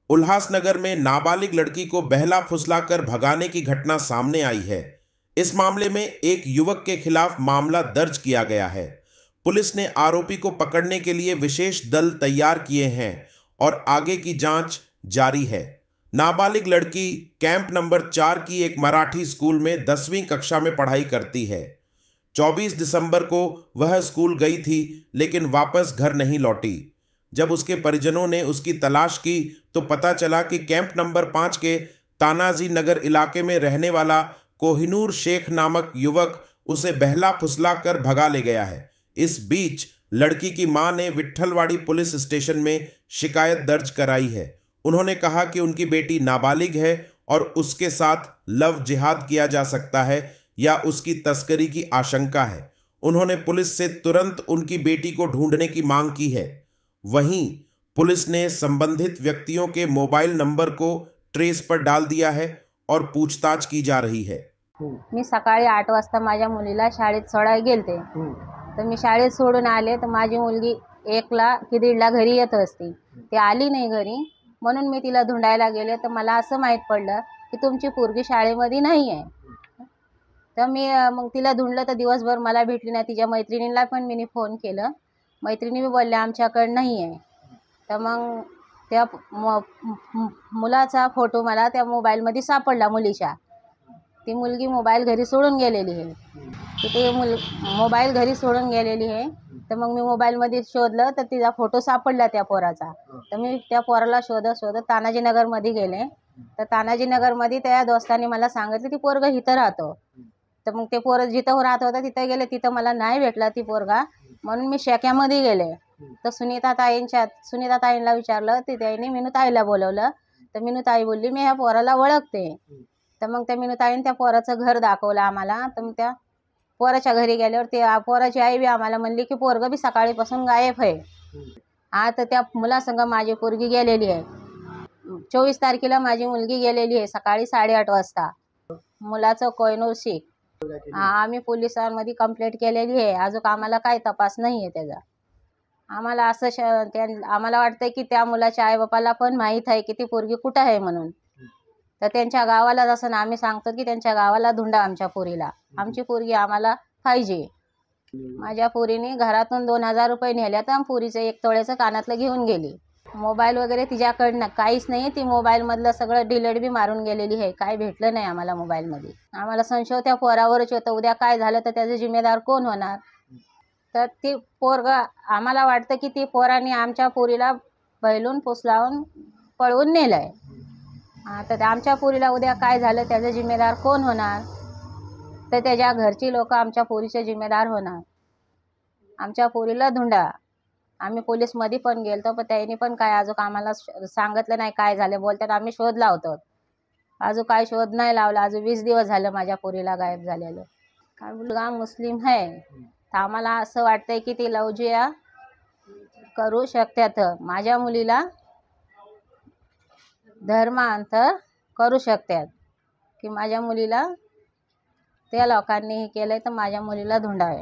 उल्हासनगर में नाबालिग लड़की को बहला फुसलाकर भगाने की घटना सामने आई है। इस मामले में एक युवक के खिलाफ मामला दर्ज किया गया है। पुलिस ने आरोपी को पकड़ने के लिए विशेष दल तैयार किए हैं और आगे की जांच जारी है। नाबालिग लड़की कैंप नंबर 4 की एक मराठी स्कूल में 10वीं कक्षा में पढ़ाई करती है। 24 दिसंबर को वह स्कूल गई थी, लेकिन वापस घर नहीं लौटी। जब उसके परिजनों ने उसकी तलाश की तो पता चला कि कैंप नंबर 5 के तानाजी नगर इलाके में रहने वाला कोहिनूर शेख नामक युवक उसे बहला फुसला कर भगा ले गया है। इस बीच लड़की की मां ने विट्ठलवाड़ी पुलिस स्टेशन में शिकायत दर्ज कराई है। उन्होंने कहा कि उनकी बेटी नाबालिग है और उसके साथ लव जिहाद किया जा सकता है या उसकी तस्करी की आशंका है। उन्होंने पुलिस से तुरंत उनकी बेटी को ढूंढने की मांग की है। वहीं पुलिस ने संबंधित व्यक्तियों के मोबाइल नंबर को ट्रेस पर डाल दिया है और पूछताछ की जा रही है। मी सकाळी 8 वाजता माझ्या मुलीला शाळेत सोडायला गेलते। तर मी शाळेत सोडून आले तर माझी मुलगी 1ला की 1:30ला घरी येत असते। ती आली नाही घरी, म्हणून मी तिला धुंडायला गेले तर मला असं माहीत पडलं की तुमची पोरगी शाळेमध्ये नाही आहे। तर मी मग तिला धुंडलं तर दिवसभर मला भेटली नाही। तिच्या मैत्रिणींना पण मी फोन केलं, मैत्रिणी बी बोलल्या आमच्याकडे नाही आहे। तर मग त्या मुलाचा फोटो मला त्या मोबाईलमध्ये सापडला मुलीच्या। ती मुलगी मोबाईल घरी सोडून गेलेली आहे। ते मोबाईल घरी सोडून गेलेली आहे। तर मग मी मोबाईलमध्ये शोधलं तर तिचा फोटो सापडला त्या पोराचा। तर मी त्या पोराला शोधत तानाजीनगरमध्ये गेले। तर तानाजीनगरमध्ये त्या दोस्तांनी मला सांगितलं ती पोरगं इथं राहतो। तर मग ते पोरं जिथं राहत होतं तिथं गेले, तिथं मला नाही भेटला ती पोरगा, म्हणून मी शेक्यामध्ये गेले। तर सुनीताताईंना विचारलं, ते त्यांनी मिनूताईला बोलवलं। तर मिनूताई बोलली मी ह्या पोराला ओळखते। तर मग त्या मिनूताईने त्या पोराचं घर दाखवलं आम्हाला। तर मग त्या पोराच्या घरी गेल्यावर ते पोराची आई बी आम्हाला म्हणली की पोरगं बी सकाळीपासून गायब आहे। तर त्या मुलासंग माझी पोरगी गेलेली आहे। 24 तारखेला माझी मुलगी गेलेली आहे सकाळी 8:30 वाजता। मुलाचं कोहिनूर शेख। आम्ही पोलिसांमध्ये कंप्लेंट केलेली आहे। अजून आम्हाला काही तपास नाही आहे त्याचा। आम्हाला असं आम्हाला वाटतं की त्या मुलाच्या आईबापाला पण माहीत आहे की ती पोरगी कुठं आहे म्हणून। तर त्यांच्या गावाला जसं आम्ही सांगतो की त्यांच्या गावाला धुंडा आमच्या पोरीला। आमची पोरगी आम्हाला पाहिजे। माझ्या पोरीने घरातून 2000 रुपये नेल्या तर पोरीचं 1 तोळ्याचं कानातलं घेऊन गेली। मोबाईल वगैरे तिच्याकडनं काहीच नाही। ती मोबाईलमधलं सगळं डिलीट बी मारून गेलेली आहे। काय भेटलं नाही आम्हाला मोबाईलमध्ये। आम्हाला संशय त्या पोरावरच होतं, उद्या काय झालं तर त्याचा जिम्मेदार कोण होणार। तर ती पोरगा आम्हाला वाटतं की ती पोरांनी आमच्या पोरीला बैलून फुसलावून पळवून नेलंय। तर आमच्या पोरीला उद्या काय झालं त्याचा जिम्मेदार कोण होणार। तर त्याच्या घरची लोक आमच्या पोरीचे जिम्मेदार होणार। आमच्या पोरीला धुंडा। आम्ही पोलीसमध्ये पण गेलतो, पण त्यांनी पण काय अजून आम्हाला सांगितलं नाही काय झालं। बोलतात आम्ही शोध लावतो। अजून काय शोध नाही लावला। अजून 20 दिवस झालं माझ्या पोरीला गायब झालेलं। काय मुलगा मुस्लिम आहे तर आम्हाला असं वाटतंय की ती लव जिहाद करू शकतात। माझ्या मुलीला धर्मांतर करू शकतात की माझ्या मुलीला त्या लोकांनी हे केलंय तर माझ्या मुलीला धुंडावे।